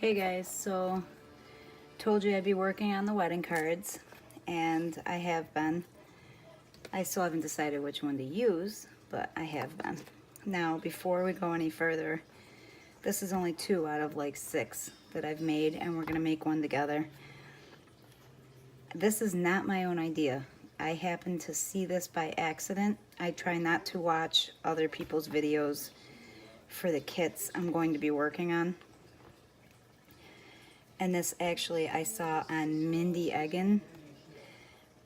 Okay guys, so told you I'd be working on the wedding cards, and I have been. I still haven't decided which one to use, but I have been. Now, before we go any further, this is only 2 out of like 6 that I've made, and we're gonna make one together. This is not my own idea. I happened to see this by accident. I try not to watch other people's videos for the kits I'm going to be working on. And this actually I saw on Mindy Egan,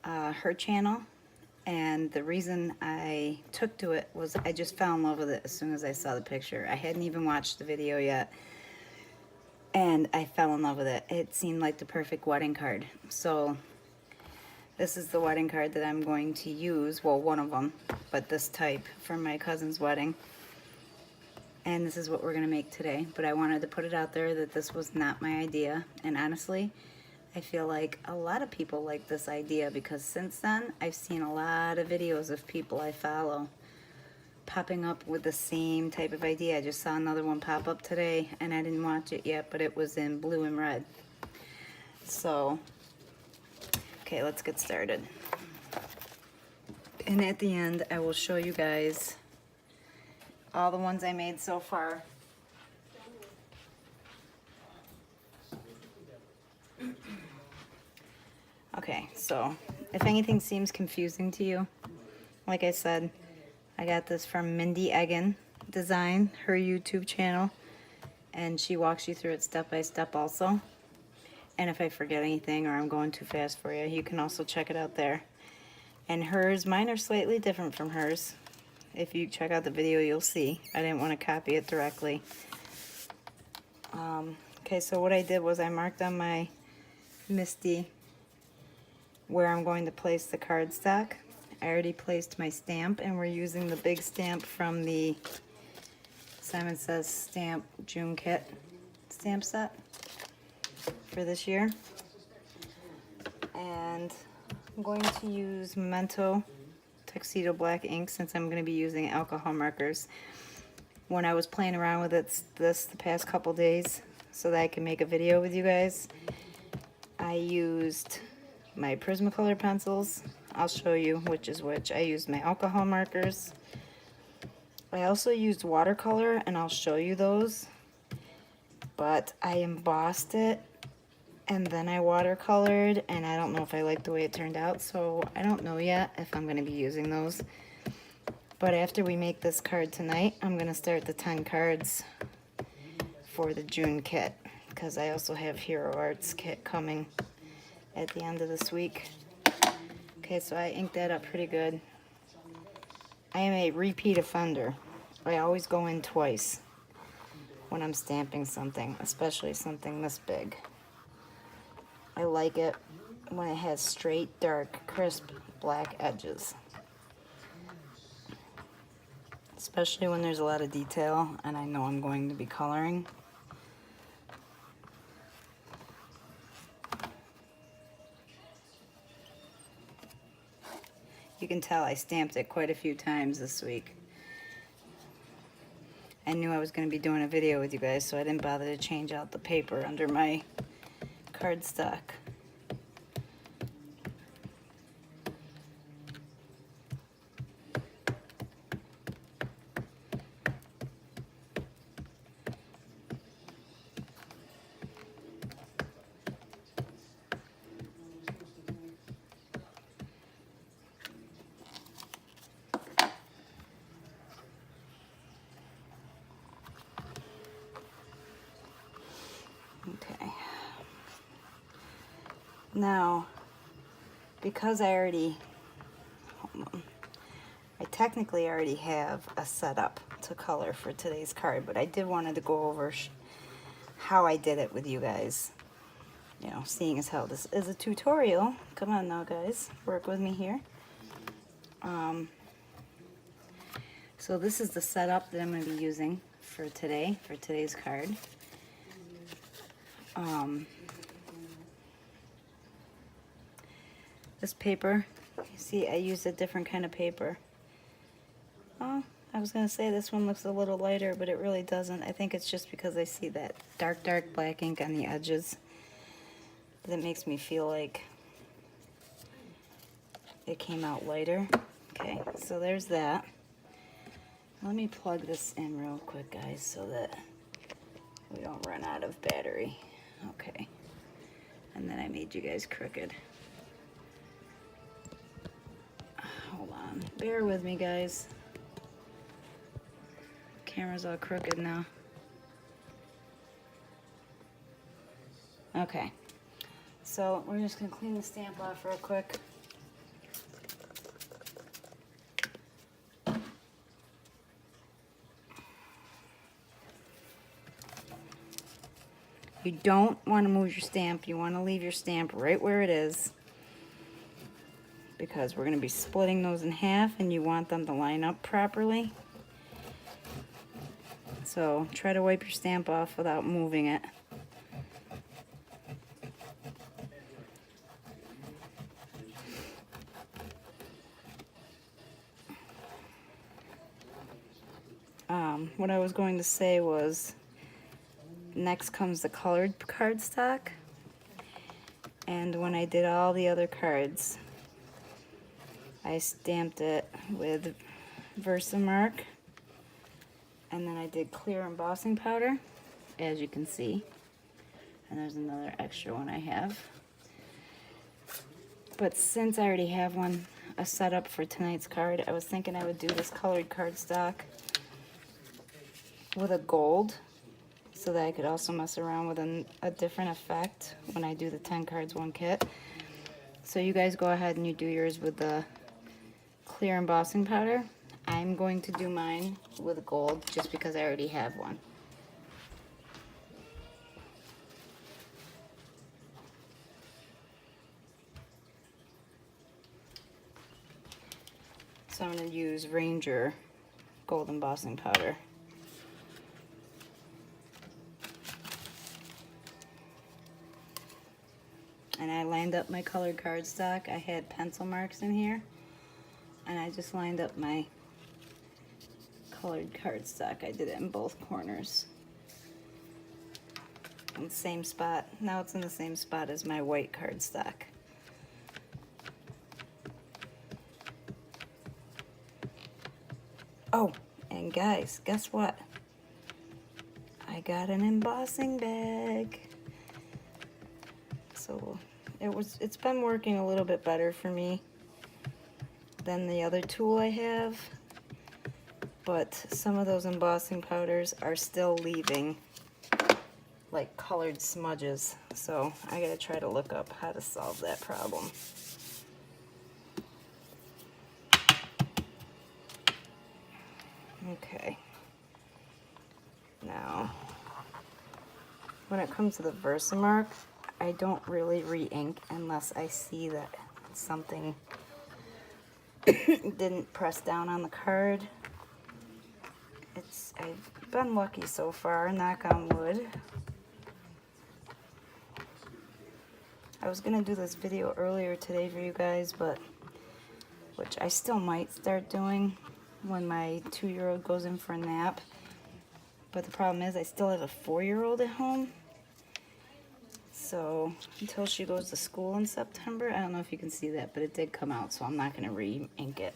her channel. And the reason I took to it was I just fell in love with it as soon as I saw the picture. I hadn't even watched the video yet, and I fell in love with it. It seemed like the perfect wedding card. So this is the wedding card that I'm going to use, well, one of them, but this type, for my cousin's wedding. And this is what we're gonna make today. But I wanted to put it out there that this was not my idea. And honestly, I feel like a lot of people like this idea, because since then, I've seen a lot of videos of people I follow popping up with the same type of idea. I just saw another one pop up today, and I didn't watch it yet, but it was in blue and red. So, okay, let's get started. And at the end, I will show you guys all the ones I made so far. Okay, so if anything seems confusing to you, like I said, I got this from Mindy Egan Design, her YouTube channel, and she walks you through it step by step also. And if I forget anything or I'm going too fast for you, you can also check it out there. And mine are slightly different from hers. If you check out the video, you'll see. I didn't want to copy it directly. Okay, so what I did was I marked on my Misty where I'm going to place the cardstock. I already placed my stamp, and we're using the big stamp from the Simon Says Stamp June Kit stamp set for this year. And I'm going to use Memento Tuxedo Black ink since I'm going to be using alcohol markers. When I was playing around with this the past couple days so that I can make a video with you guys, I used my Prismacolor pencils. I'll show you which is which. I used my alcohol markers. I also used watercolor, and I'll show you those. But I embossed it, and then I watercolored, and I don't know if I like the way it turned out, so I don't know yet if I'm going to be using those. But after we make this card tonight, I'm going to start the 10 cards for the June kit, because I also have Hero Arts kit coming at the end of this week. Okay, so I inked that up pretty good. I am a repeat offender. I always go in twice when I'm stamping something, especially something this big. I like it when it has straight, dark, crisp, black edges. Especially when there's a lot of detail and I know I'm going to be coloring. You can tell I stamped it quite a few times this week. I knew I was going to be doing a video with you guys, so I didn't bother to change out the paper under my cardstock. Okay. Now, because I technically already have a setup to color for today's card, but I did wanted to go over how I did it with you guys. You know, seeing as how this is a tutorial. Come on now, guys, work with me here. So this is the setup that I'm going to be using for today, for today's card. This paper, you see I used a different kind of paper. Oh, I was gonna say this one looks a little lighter, but it really doesn't. I think it's just because I see that dark black ink on the edges that makes me feel like it came out lighter. Okay, so there's that. Let me plug this in real quick, guys, so that we don't run out of battery. Okay, and then I made you guys crooked. Hold on, bear with me, guys. Camera's all crooked now. Okay, so we're just gonna clean the stamp off real quick. You don't want to move your stamp. You want to leave your stamp right where it is, because we're going to be splitting those in half and you want them to line up properly. So try to wipe your stamp off without moving it. What I was going to say was, next comes the colored cardstock, and when I did all the other cards, I stamped it with Versamark, and then I did clear embossing powder, as you can see, and there's another extra one I have. But since I already have one, a setup for tonight's card, I was thinking I would do this colored cardstock with a gold, so that I could also mess around with a different effect when I do the 10 cards one kit. So you guys go ahead and you do yours with the clear embossing powder. I'm going to do mine with gold just because I already have one. So I'm going to use Ranger gold embossing powder. And I lined up my colored cardstock. I had pencil marks in here, and I just lined up my colored cardstock. I did it in both corners. In the same spot. Now it's in the same spot as my white cardstock. Oh, and guys, guess what? I got an embossing bag. So it's been working a little bit better for me than the other tool I have, but some of those embossing powders are still leaving like colored smudges, so I gotta try to look up how to solve that problem. Okay, now when it comes to the Versamark, I don't really re-ink unless I see that something didn't press down on the card. I've been lucky so far, knock on wood. I was gonna do this video earlier today for you guys, but which I still might start doing when my 2-year-old goes in for a nap. But the problem is I still have a 4-year-old at home. So until she goes to school in September, I don't know if you can see that, but it did come out, so I'm not going to re-ink it.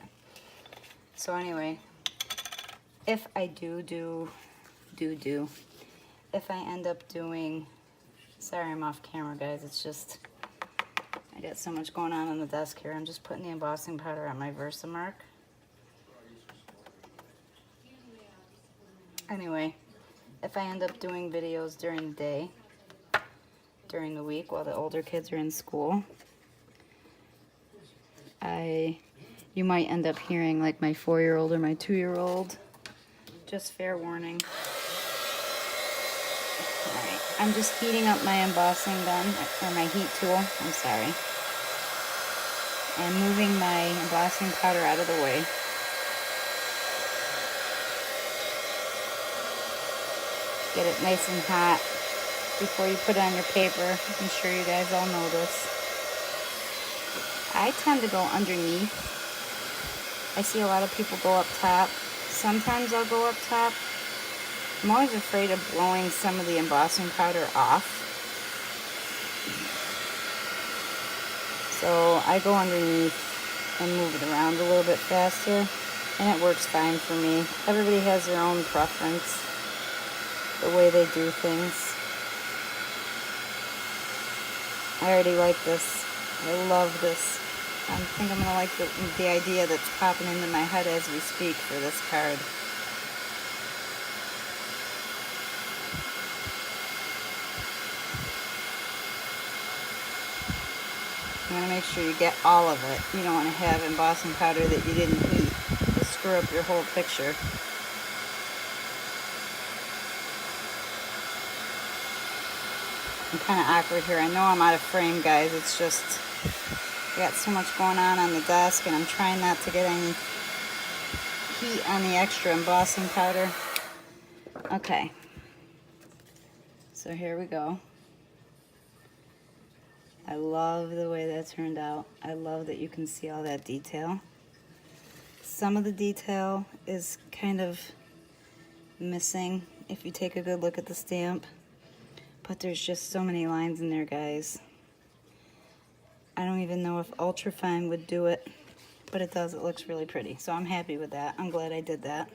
So anyway, if I if I end up doing, sorry I'm off camera guys, it's just, I got so much going on the desk here. I'm just putting the embossing powder on my Versamark. Anyway, if I end up doing videos during the day, during the week while the older kids are in school, you might end up hearing like my 4-year-old or my 2-year-old. Just fair warning. Alright, I'm just heating up my embossing gun, or my heat tool, I'm sorry. And moving my embossing powder out of the way. Get it nice and hot before you put it on your paper. I'm sure you guys all know this. I tend to go underneath. I see a lot of people go up top. Sometimes I'll go up top. I'm always afraid of blowing some of the embossing powder off. So I go underneath and move it around a little bit faster, and it works fine for me. Everybody has their own preference, the way they do things. I already like this. I love this. I think I'm going to like the idea that's popping into my head as we speak for this card. You want to make sure you get all of it. You don't want to have embossing powder that you didn't heat to screw up your whole picture. I'm kind of awkward here. I know I'm out of frame, guys. It's just I got so much going on the desk, and I'm trying not to get any heat on the extra embossing powder. Okay. So here we go. I love the way that turned out. I love that you can see all that detail. Some of the detail is kind of missing if you take a good look at the stamp, but there's just so many lines in there, guys. I don't even know if Ultrafine would do it, but it does. It looks really pretty, so I'm happy with that. I'm glad I did that.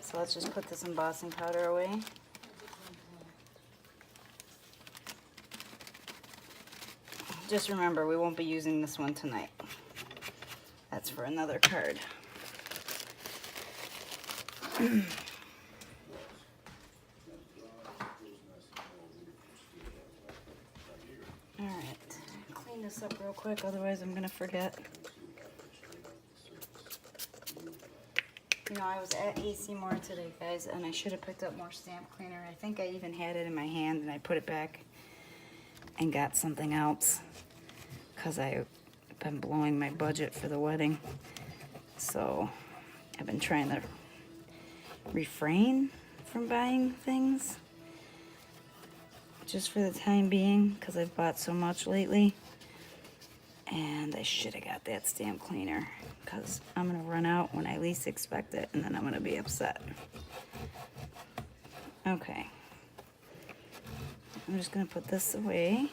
So let's just put this embossing powder away. Just remember, we won't be using this one tonight. That's for another card. Alright, clean this up real quick, otherwise I'm gonna forget. You know, I was at AC Moore today, guys, and I should have picked up more stamp cleaner. I think I even had it in my hand, and I put it back and got something else because I've been blowing my budget for the wedding. So I've been trying to refrain from buying things just for the time being because I've bought so much lately. And I should have got that stamp cleaner because I'm going to run out when I least expect it, and then I'm going to be upset. Okay. I'm just going to put this away.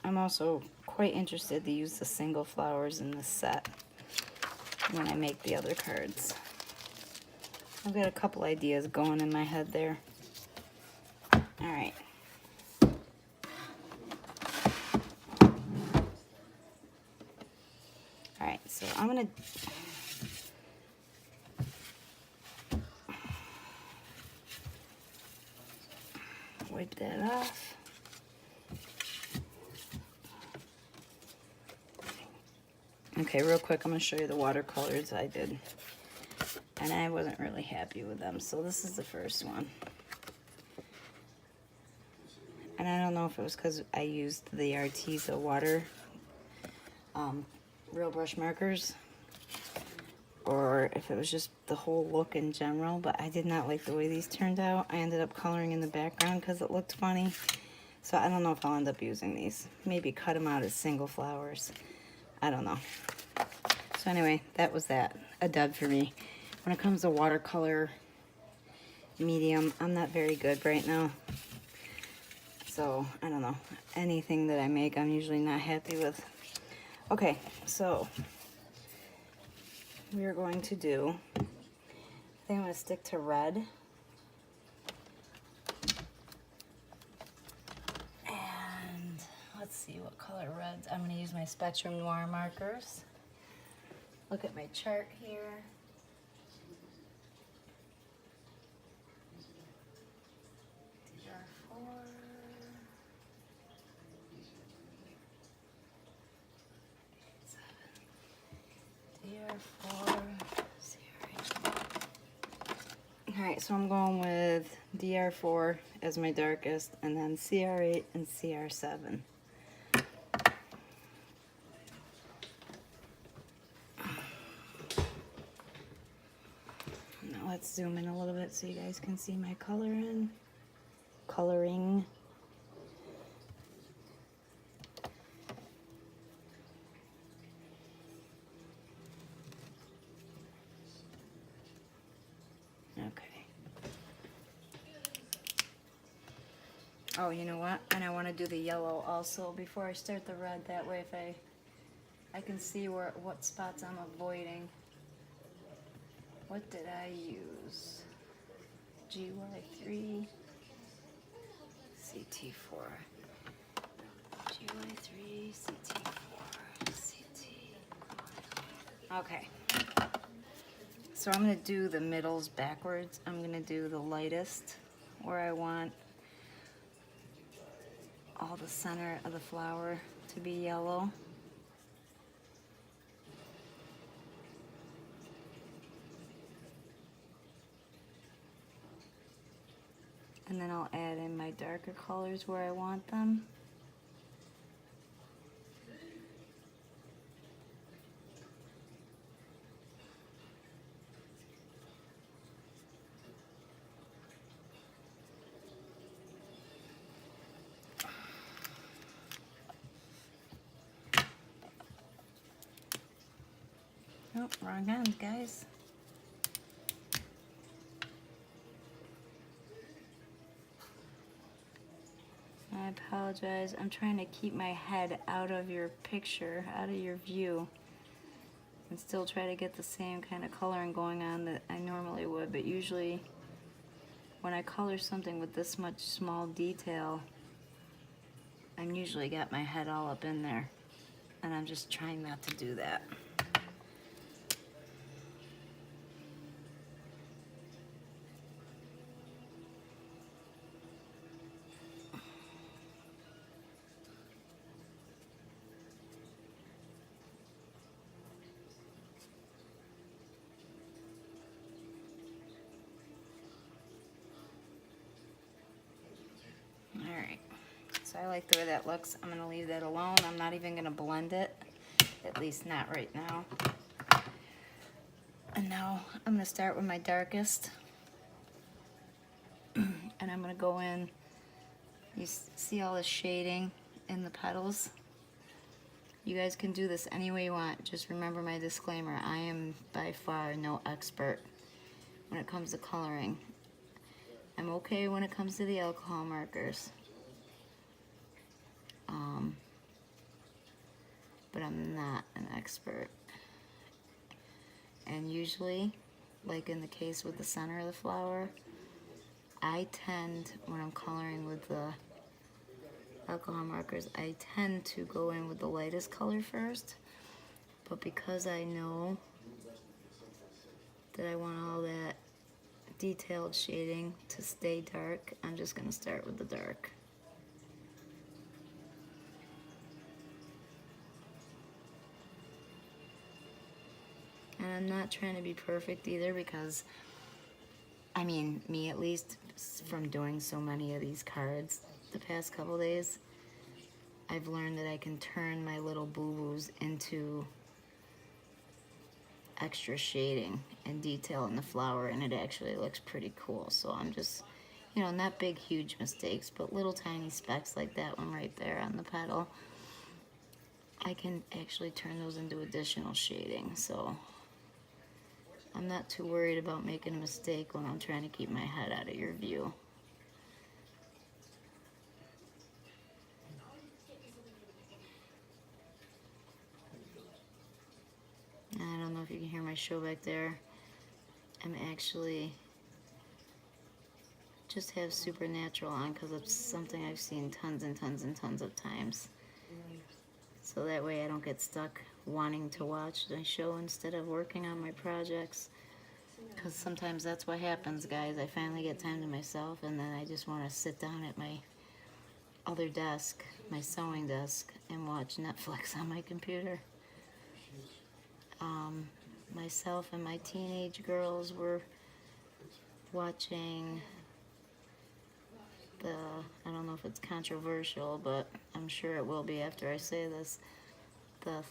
I'm also quite interested to use the single flowers in this set when I make the other cards. I've got a couple ideas going in my head there. Alright. Alright, so I'm going to wipe that off. Okay, real quick, I'm going to show you the watercolors I did. And I wasn't really happy with them, so this is the first one. And I don't know if it was because I used the Arteza water real brush markers, or if it was just the whole look in general, but I did not like the way these turned out. I ended up coloring in the background because it looked funny. So I don't know if I'll end up using these. Maybe cut them out as single flowers. I don't know. So anyway, that was that. A dud for me. When it comes to watercolor medium, I'm not very good right now. So, I don't know. Anything that I make, I'm usually not happy with. Okay, so we're going to do, I think I'm going to stick to red. And let's see what color reds. I'm going to use my Spectrum Noir markers. Look at my chart here. Alright, so I'm going with DR4 as my darkest, and then CR8 and CR7. Now Let's zoom in a little bit so you guys can see my coloring. Okay. Oh, you know what? And I want to do the yellow also before I start the red. That way, if I can see what spots I'm avoiding. What did I use? GY3, CT4. GY3, CT4, CT. Okay. So I'm going to do the middles backwards. I'm going to do the lightest where I want all the center of the flower to be yellow. And then I'll add in my darker colors where I want them. Oh, wrong hand, guys. I apologize. I'm trying to keep my head out of your picture, out of your view, and still try to get the same kind of coloring going on that I normally would. But usually when I color something with this much small detail, I'm usually got my head all up in there, and I'm just trying not to do that. Alright, so I like the way that looks. I'm going to leave that alone. I'm not even going to blend it, at least not right now. And now I'm going to start with my darkest. And I'm going to go in. You see all the shading in the petals? You guys can do this any way you want. Just remember my disclaimer. I am by far no expert when it comes to coloring. I'm okay when it comes to the alcohol markers. But I'm not an expert. And usually, like in the case with the center of the flower, I tend, when I'm coloring with the alcohol markers, I tend to go in with the lightest color first. But because I know that I want all that detailed shading to stay dark, I'm just going to start with the dark. And I'm not trying to be perfect either, because, I mean, me at least, from doing so many of these cards the past couple days, I've learned that I can turn my little boo-boos into extra shading and detail in the flower, and it actually looks pretty cool. So I'm just, you know, not big huge mistakes, but little tiny specks like that one right there on the petal, I can actually turn those into additional shading. So I'm not too worried about making a mistake when I'm trying to keep my head out of your view. I don't know if you can hear my show back there. I'm actually just have Supernatural on because it's something I've seen tons and tons and tons of times. So that way I don't get stuck wanting to watch the show instead of working on my projects. Because sometimes that's what happens, guys. I finally get time to myself, and then I just want to sit down at my other desk, my sewing desk, and watch Netflix on my computer. Myself and my teenage girls were watching the, I don't know if it's controversial, but I'm sure it will be after I say this, the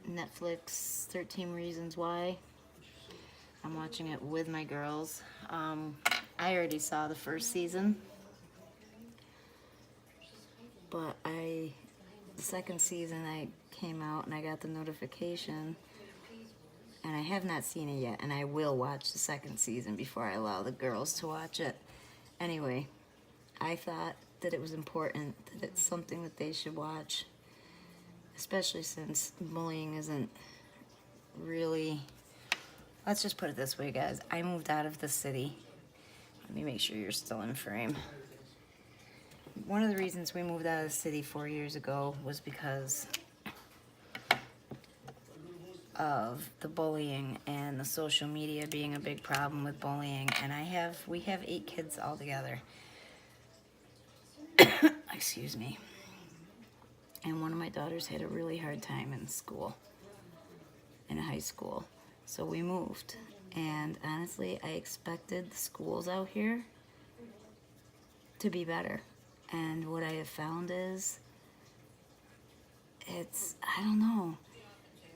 Netflix 13 Reasons Why. I'm watching it with my girls. I already saw the first season, but the second season I came out and I got the notification, and I have not seen it yet, and I will watch the second season before I allow the girls to watch it. Anyway, I thought that it was important, that it's something that they should watch, especially since bullying isn't really, let's just put it this way, guys. I moved out of the city. Let me make sure you're still in frame. One of the reasons we moved out of the city 4 years ago was because of the bullying and the social media being a big problem with bullying. And we have 8 kids all together. Excuse me. And one of my daughters had a really hard time in school, in high school. So we moved. And honestly, I expected the schools out here to be better. And what I have found is, I don't know.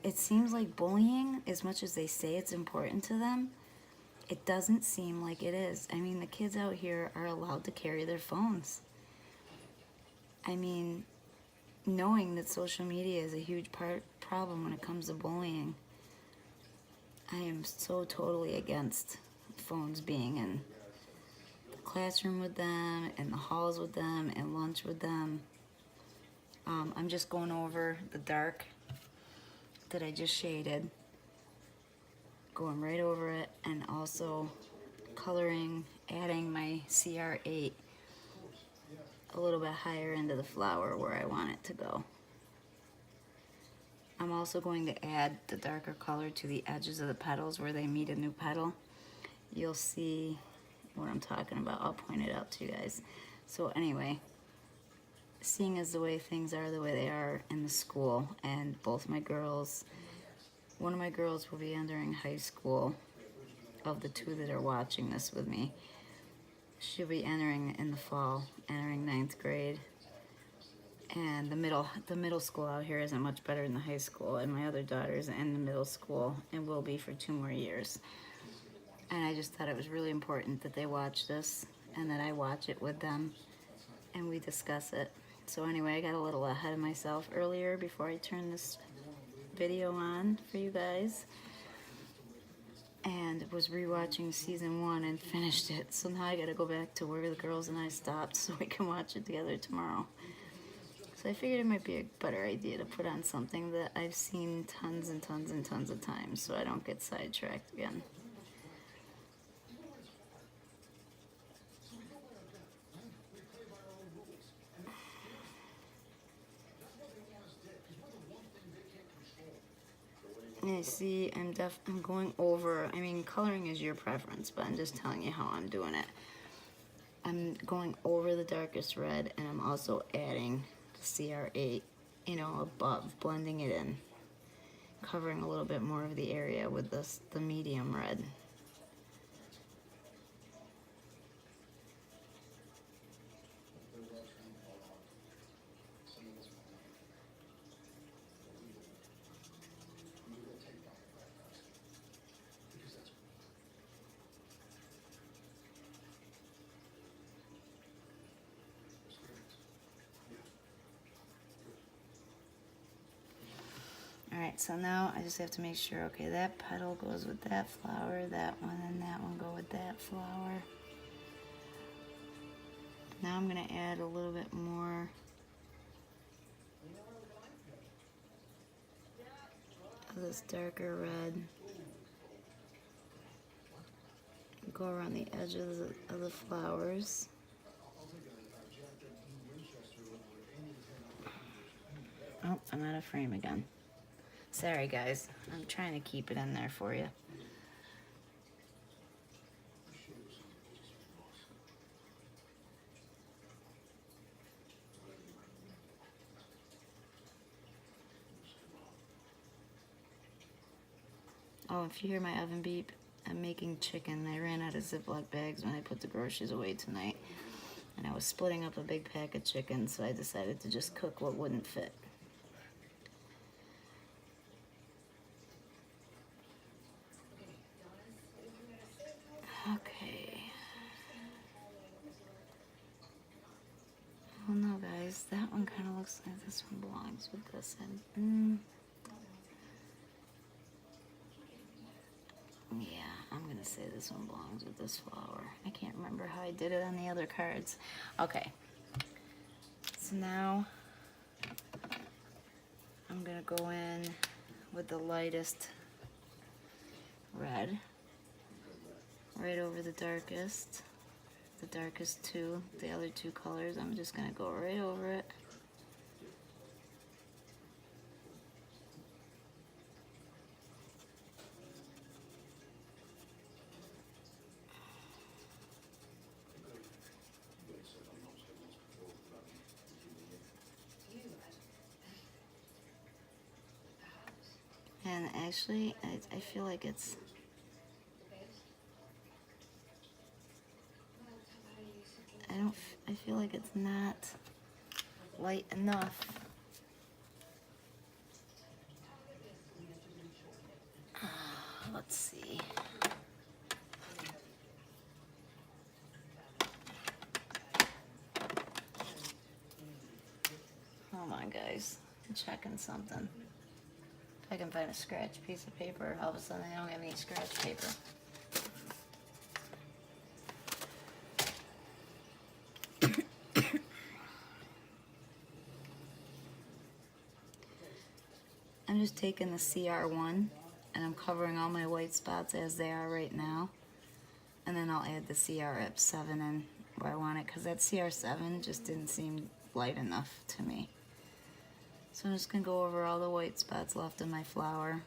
It seems like bullying, as much as they say it's important to them, it doesn't seem like it is. I mean, the kids out here are allowed to carry their phones. I mean, knowing that social media is a huge problem when it comes to bullying, I am so totally against phones being in the classroom with them, in the halls with them, and lunch with them. I'm just going over the dark that I just shaded, going right over it, and also coloring, adding my CR8 a little bit higher into the flower where I want it to go. I'm also going to add the darker color to the edges of the petals where they meet a new petal. You'll see what I'm talking about. I'll point it out to you guys. So anyway, seeing as the way things are the way they are in the school, and both my girls, one of my girls will be entering high school, of the 2 that are watching this with me. She'll be entering in the fall, entering 9th grade. And the middle school out here isn't much better than the high school, and my other daughter's in the middle school and will be for 2 more years. And I just thought it was really important that they watch this and that I watch it with them and we discuss it. So anyway, I got a little ahead of myself earlier before I turned this video on for you guys, and was rewatching season 1 and finished it. So now I gotta go back to where the girls and I stopped so we can watch it together tomorrow. So I figured it might be a better idea to put on something that I've seen tons and tons and tons of times so I don't get sidetracked again. And see, I'm going over, I mean, coloring is your preference, but I'm just telling you how I'm doing it. I'm going over the darkest red, and I'm also adding the CR8, you know, above, blending it in, covering a little bit more of the area with the medium red. Alright, so now I just have to make sure, okay, that petal goes with that flower, that one and that one go with that flower. Now I'm going to add a little bit more of this darker red. Go around the edges of the flowers. Oh, I'm out of frame again. Sorry guys, I'm trying to keep it in there for you. Oh, if you hear my oven beep, I'm making chicken. I ran out of Ziploc bags when I put the groceries away tonight. And I was splitting up a big pack of chicken, so I decided to just cook what wouldn't fit. looks like this one belongs with this. And yeah, I'm gonna say this one belongs with this flower. I can't remember how I did it on the other cards. Okay, so now I'm gonna go in with the lightest red right over the darkest two, the other two colors. I'm just gonna go right over it. And actually, I feel like it's, I feel like it's not light enough. Let's see. Hold on, guys. I'm checking something. If I can find a scratch piece of paper, all of a sudden I don't have any scratch paper. I'm just taking the CR1 and I'm covering all my white spots as they are right now. And then I'll add the CR7 in where I want it, because that CR7 just didn't seem light enough to me. So I'm just going to go over all the white spots left in my flower.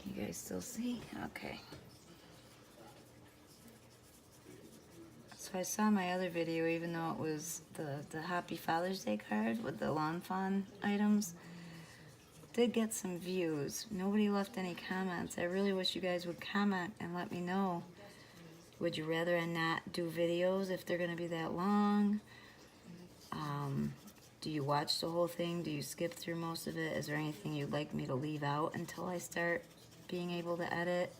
Can you guys still see? Okay. So I saw my other video, even though it was the Happy Father's Day card with the Lawn Fawn items, did get some views. Nobody left any comments. I really wish you guys would comment and let me know. Would you rather I not do videos if they're going to be that long? Do you watch the whole thing? Do you skip through most of it? Is there anything you'd like me to leave out until I start being able to edit?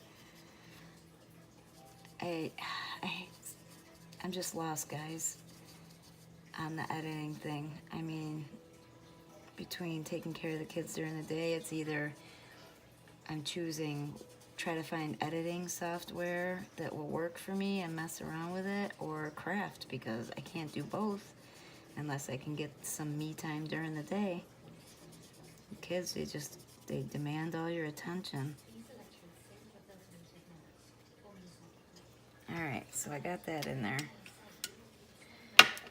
I'm just lost, guys, on the editing thing. I mean, between taking care of the kids during the day, it's either I'm choosing, try to find editing software that will work for me and mess around with it, or craft, because I can't do both unless I can get some me time during the day. The kids, they demand all your attention. Alright, so I got that in there.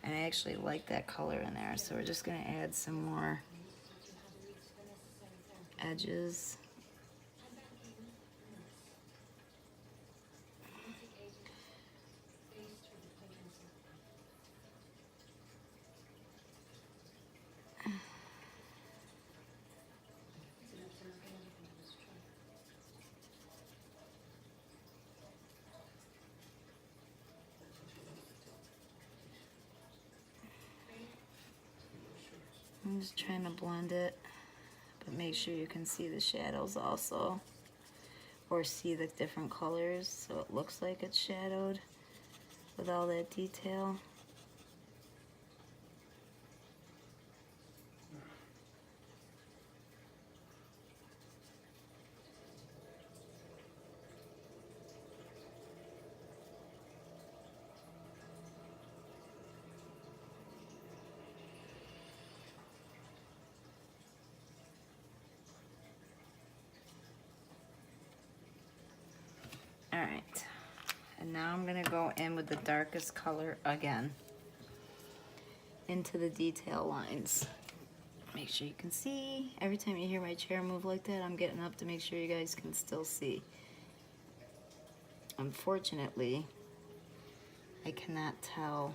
And I actually like that color in there, so we're just going to add some more edges. I'm just trying to blend it, but make sure you can see the shadows also, or see the different colors so it looks like it's shadowed with all that detail. Alright, and now I'm going to go in with the darkest color again into the detail lines. Make sure you can see. Every time you hear my chair move like that, I'm getting up to make sure you guys can still see. Unfortunately, I cannot tell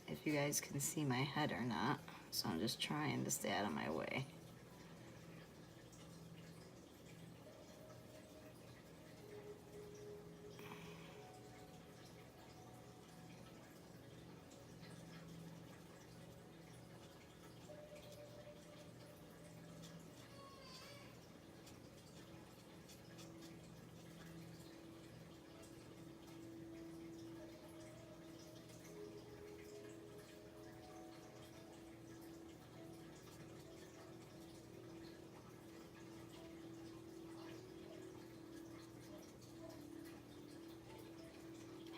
if you guys can see my head or not, so I'm just trying to stay out of my way.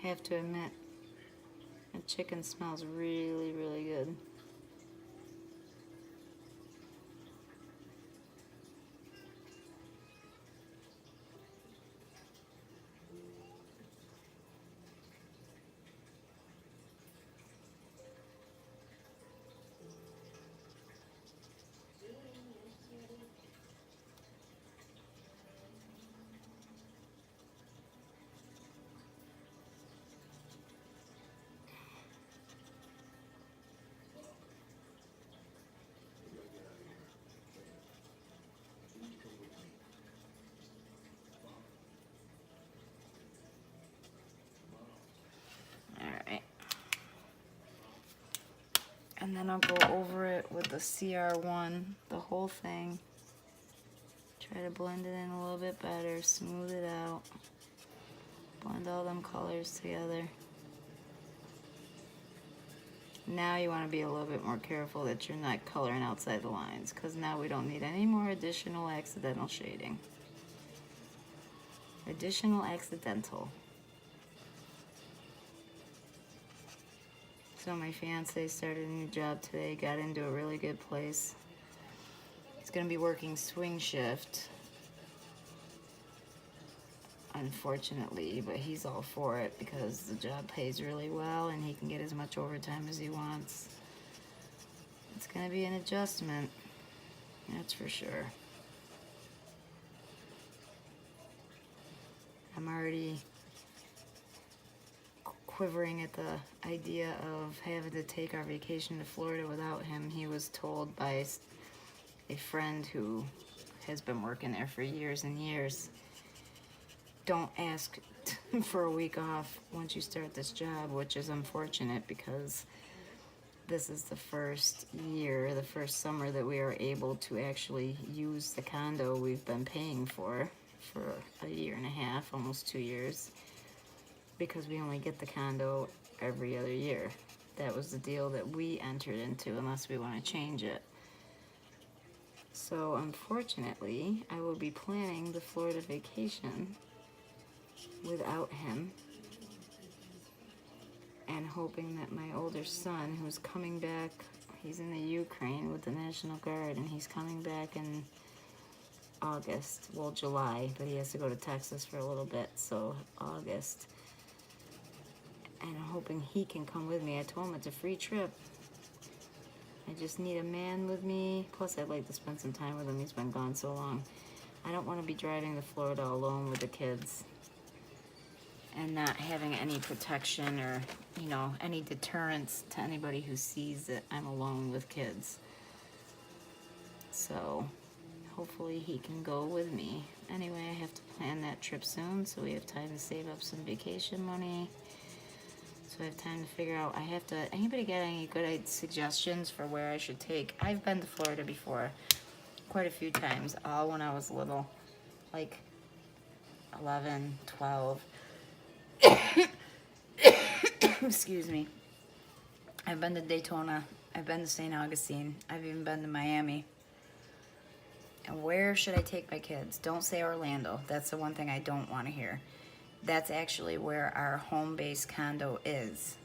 have to admit, the chicken smells really, really good. Alright. And then I'll go over it with the CR1, the whole thing. Try to blend it in a little bit better, smooth it out. Blend all them colors together. Now you want to be a little bit more careful that you're not coloring outside the lines, because now we don't need any more additional accidental shading. Additional accidental. So my fiance started a new job today, got into a really good place. He's going to be working swing shift, unfortunately, but he's all for it because the job pays really well and he can get as much overtime as he wants. It's going to be an adjustment, that's for sure. I'm already quivering at the idea of having to take our vacation to Florida without him. He was told by a friend who has been working there for years and years, don't ask for a week off once you start this job, which is unfortunate because this is the first year, the first summer that we are able to actually use the condo we've been paying for a year and a half, almost 2 years, because we only get the condo every other year. That was the deal that we entered into unless we want to change it. So unfortunately, I will be planning the Florida vacation without him and hoping that my older son, who's coming back, he's in the Ukraine with the National Guard and he's coming back in August, well July, but he has to go to Texas for a little bit, so August. And I'm hoping he can come with me. I told him it's a free trip. I just need a man with me. Plus, I'd like to spend some time with him. He's been gone so long. I don't want to be driving to Florida alone with the kids and not having any protection or, you know, any deterrence to anybody who sees that I'm alone with kids. So, hopefully he can go with me. Anyway, I have to plan that trip soon, so we have time to save up some vacation money. So I have time to figure out, anybody got any good suggestions for where I should take? I've been to Florida before, quite a few times, all when I was little, like 11, 12. Excuse me. I've been to Daytona, I've been to St. Augustine, I've even been to Miami. And where should I take my kids? Don't say Orlando, that's the one thing I don't want to hear. That's actually where our home base condo is.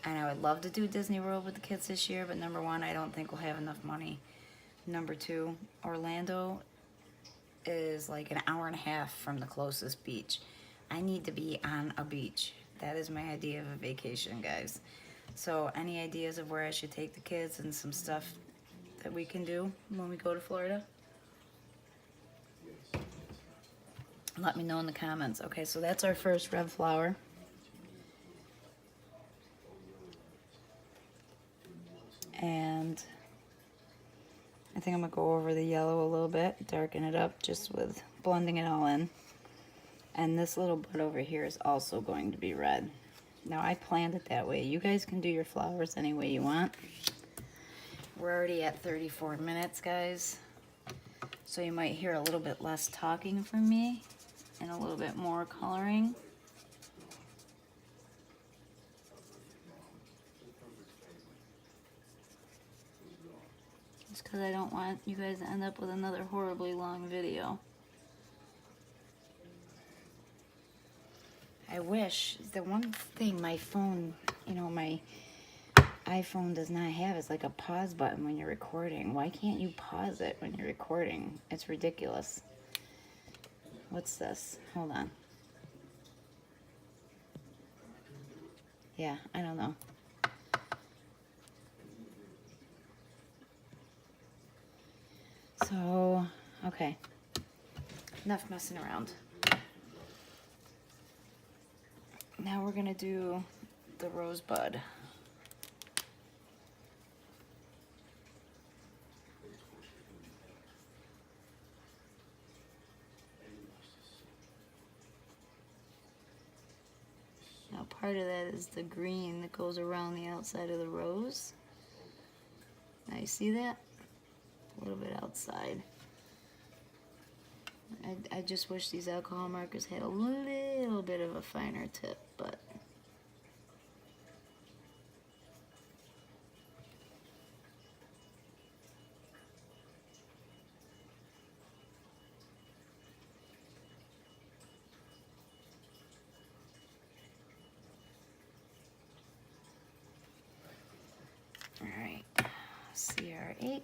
And I would love to do Disney World with the kids this year, but number one, I don't think we'll have enough money. Number two, Orlando is like an hour and a half from the closest beach. I need to be on a beach. That is my idea of a vacation, guys. So any ideas of where I should take the kids and some stuff that we can do when we go to Florida? Let me know in the comments. Okay, so that's our first red flower. And I think I'm gonna go over the yellow a little bit, darken it up just with blending it all in. And this little bud over here is also going to be red. Now I planned it that way. You guys can do your flowers any way you want. We're already at 34 minutes, guys. So you might hear a little bit less talking from me and a little bit more coloring. Just because I don't want you guys to end up with another horribly long video. I wish, the one thing my phone, you know, my iPhone does not have is like a pause button when you're recording. Why can't you pause it when you're recording? It's ridiculous. What's this? Hold on. Yeah, I don't know. So, okay. Enough messing around. Now we're gonna do the rosebud. Now part of that is the green that goes around the outside of the rose. Now you see that? A little bit outside. I just wish these alcohol markers had a little bit of a finer tip, but all right. CR8.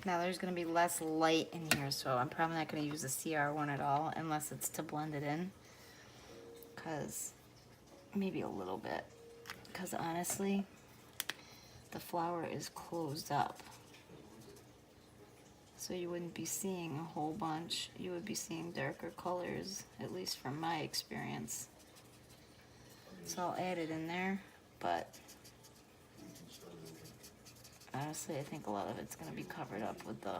Now there's going to be less light in here, so I'm probably not going to use the CR1 at all unless it's to blend it in. Because maybe a little bit. Because honestly, the flower is closed up. So you wouldn't be seeing a whole bunch. You would be seeing darker colors, at least from my experience. So I'll add it in there, but honestly, I think a lot of it's going to be covered up with the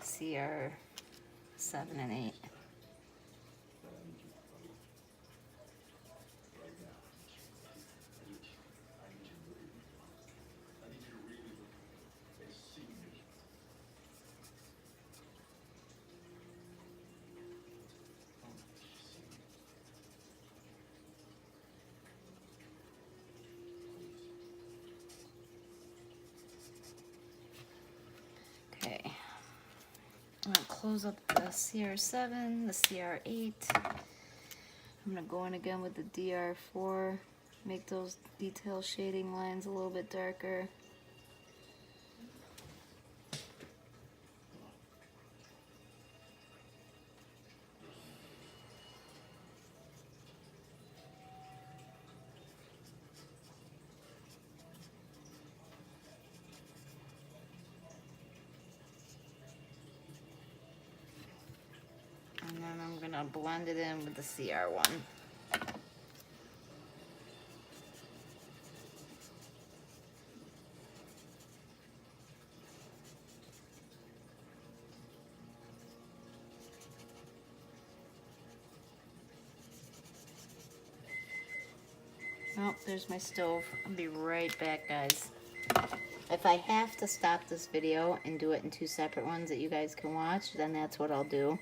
CR7 and 8. Okay. I'm going to close up the CR7, the CR8. I'm going to go in again with the DR4, make those detail shading lines a little bit darker. And then I'm going to blend it in with the CR1. Oh, there's my stove. I'll be right back, guys. If I have to stop this video and do it in 2 separate ones that you guys can watch, then that's what I'll do.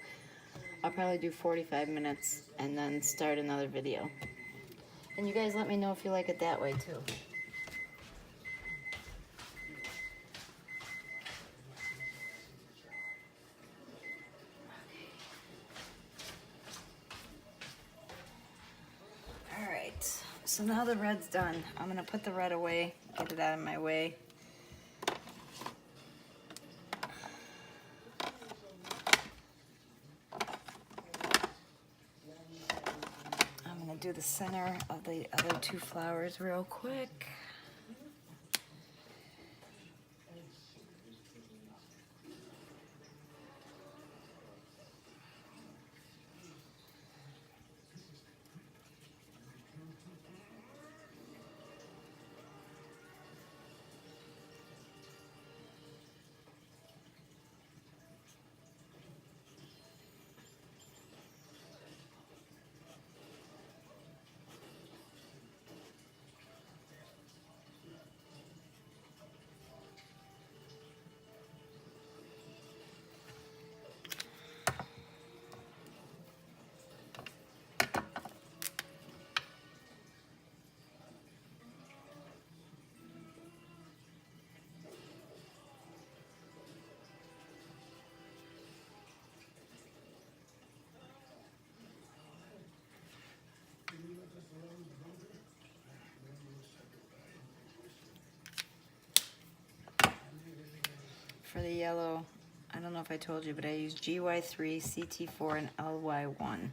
I'll probably do 45 minutes and then start another video. And you guys let me know if you like it that way too. Alright, so now the red's done. I'm going to put the red away, get it out of my way. I'm going to do the center of the other 2 flowers real quick. For the yellow, I don't know if I told you, but I use GY3, CT4, and LY1.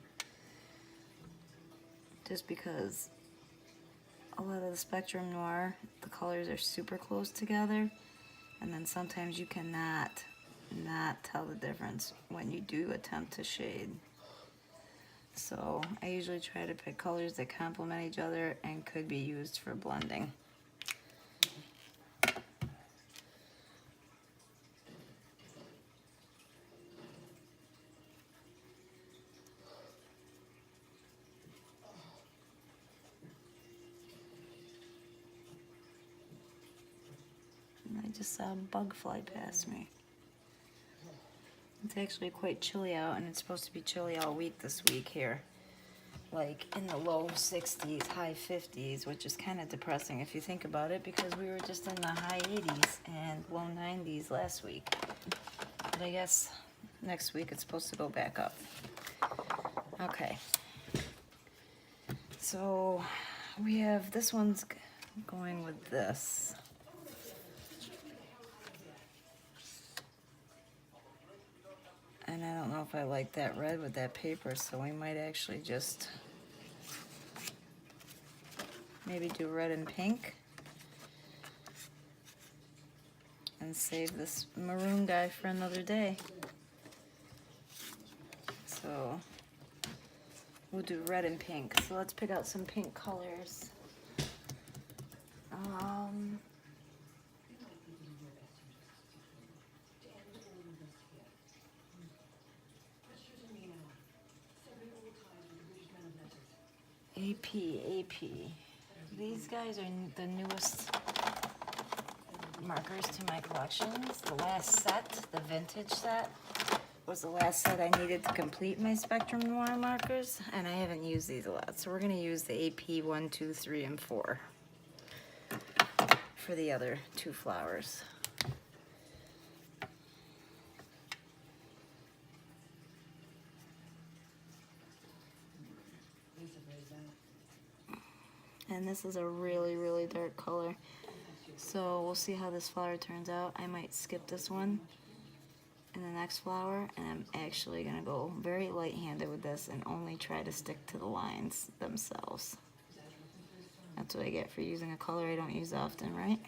Just because a lot of the Spectrum Noir, the colors are super close together, and then sometimes you cannot not tell the difference when you do attempt to shade. So I usually try to pick colors that complement each other and could be used for blending. And I just saw a bug fly past me. It's actually quite chilly out, and it's supposed to be chilly all week this week here. Like in the low 60s, high 50s, which is kind of depressing if you think about it, because we were just in the high 80s and low 90s last week. But I guess next week it's supposed to go back up. Okay. So we have, this one's going with this. And I don't know if I like that red with that paper, so we might actually just maybe do red and pink. And save this maroon guy for another day. So we'll do red and pink. So let's pick out some pink colors. AP. These guys are the newest markers to my collections. The last set, the vintage set, was the last set I needed to complete my Spectrum Noir markers, and I haven't used these a lot. So we're gonna use the AP 1, 2, 3, and 4 for the other two flowers. And this is a really, really dark color. So we'll see how this flower turns out. I might skip this one in the next flower, and I'm actually gonna go very light-handed with this and only try to stick to the lines themselves. That's what I get for using a color I don't use often, right?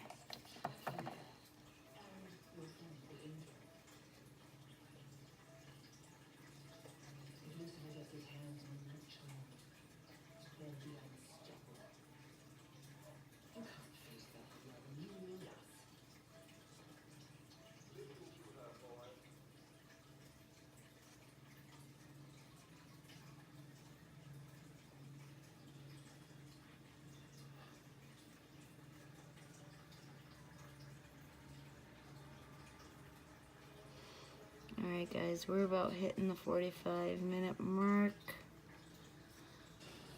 Alright guys, we're about hitting the 45-minute mark.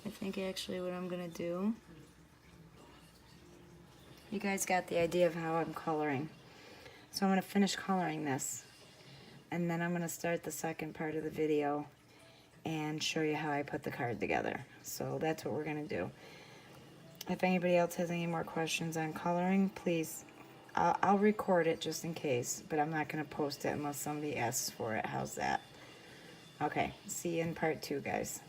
I think actually what I'm gonna do, you guys got the idea of how I'm coloring. So I'm gonna finish coloring this, and then I'm gonna start the second part of the video and show you how I put the card together. So that's what we're gonna do. If anybody else has any more questions on coloring, please, I'll record it just in case, but I'm not gonna post it unless somebody asks for it. How's that? Okay, see you in part 2, guys.